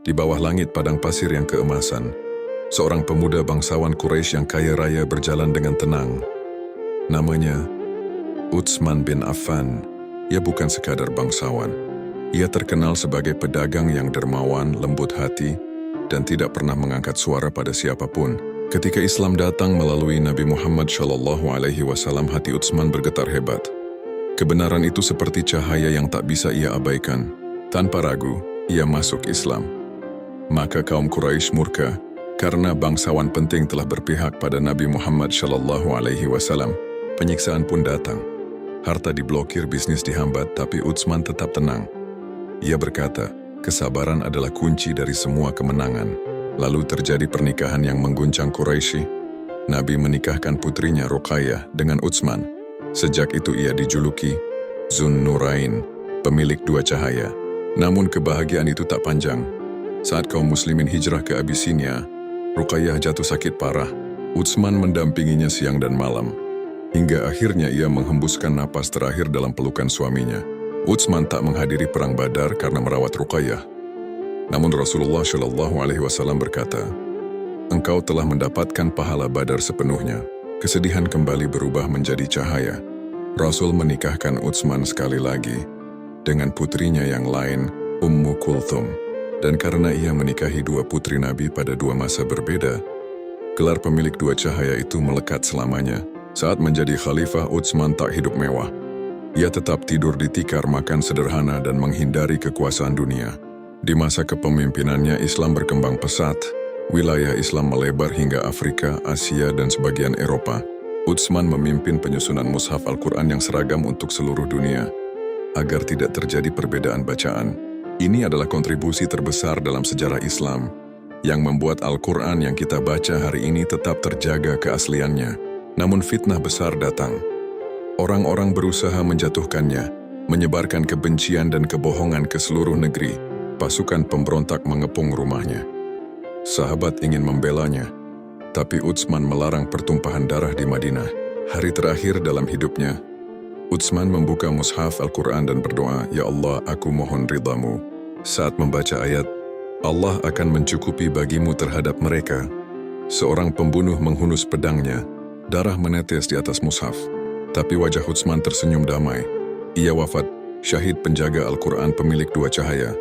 Di bawah langit padang pasir yang keemasan, seorang pemuda bangsawan Quraisy yang kaya raya berjalan dengan tenang. Namanya Utsman bin Affan. Ia bukan sekadar bangsawan. Ia terkenal sebagai pedagang yang dermawan, lembut hati, dan tidak pernah mengangkat suara pada siapapun. Ketika Islam datang melalui Nabi Muhammad SAW, hati Utsman bergetar hebat. Kebenaran itu seperti cahaya yang tak bisa ia abaikan. Tanpa ragu, ia masuk Islam. Maka kaum Quraisy murka karena bangsawan penting telah berpihak pada Nabi Muhammad SAW. Penyiksaan pun datang. Harta diblokir, bisnis dihambat, tapi Utsman tetap tenang. Ia berkata, kesabaran adalah kunci dari semua kemenangan. Lalu terjadi pernikahan yang mengguncang Quraisy. Nabi menikahkan putrinya Ruqayyah dengan Utsman. Sejak itu ia dijuluki Zun Nurain, pemilik dua cahaya. Namun kebahagiaan itu tak panjang. Saat kaum muslimin hijrah ke Abyssinia, Ruqayyah jatuh sakit parah. Utsman mendampinginya siang dan malam, hingga akhirnya ia menghembuskan napas terakhir dalam pelukan suaminya. Utsman tak menghadiri perang Badar karena merawat Ruqayyah. Namun Rasulullah SAW berkata, "Engkau telah mendapatkan pahala Badar sepenuhnya." Kesedihan kembali berubah menjadi cahaya. Rasul menikahkan Utsman sekali lagi dengan putrinya yang lain, Ummu Kulthum. Dan karena ia menikahi dua putri Nabi pada dua masa berbeda, gelar pemilik dua cahaya itu melekat selamanya. Saat menjadi khalifah, Utsman tak hidup mewah. Ia tetap tidur di tikar, makan sederhana, dan menghindari kekuasaan dunia. Di masa kepemimpinannya, Islam berkembang pesat. Wilayah Islam melebar hingga Afrika, Asia, dan sebagian Eropa. Utsman memimpin penyusunan mushaf Al-Quran yang seragam untuk seluruh dunia, agar tidak terjadi perbedaan bacaan. Ini adalah kontribusi terbesar dalam sejarah Islam, yang membuat Al-Quran yang kita baca hari ini tetap terjaga keasliannya. Namun fitnah besar datang. Orang-orang berusaha menjatuhkannya, menyebarkan kebencian dan kebohongan ke seluruh negeri. Pasukan pemberontak mengepung rumahnya. Sahabat ingin membelanya, tapi Utsman melarang pertumpahan darah di Madinah. Hari terakhir dalam hidupnya, Utsman membuka mushaf Al-Quran dan berdoa, "Ya Allah, aku mohon ridhamu." Saat membaca ayat, "Allah akan mencukupi bagimu terhadap mereka," seorang pembunuh menghunus pedangnya. Darah menetes di atas mushaf. Tapi wajah Utsman tersenyum damai. Ia wafat, syahid penjaga Al-Quran, pemilik dua cahaya.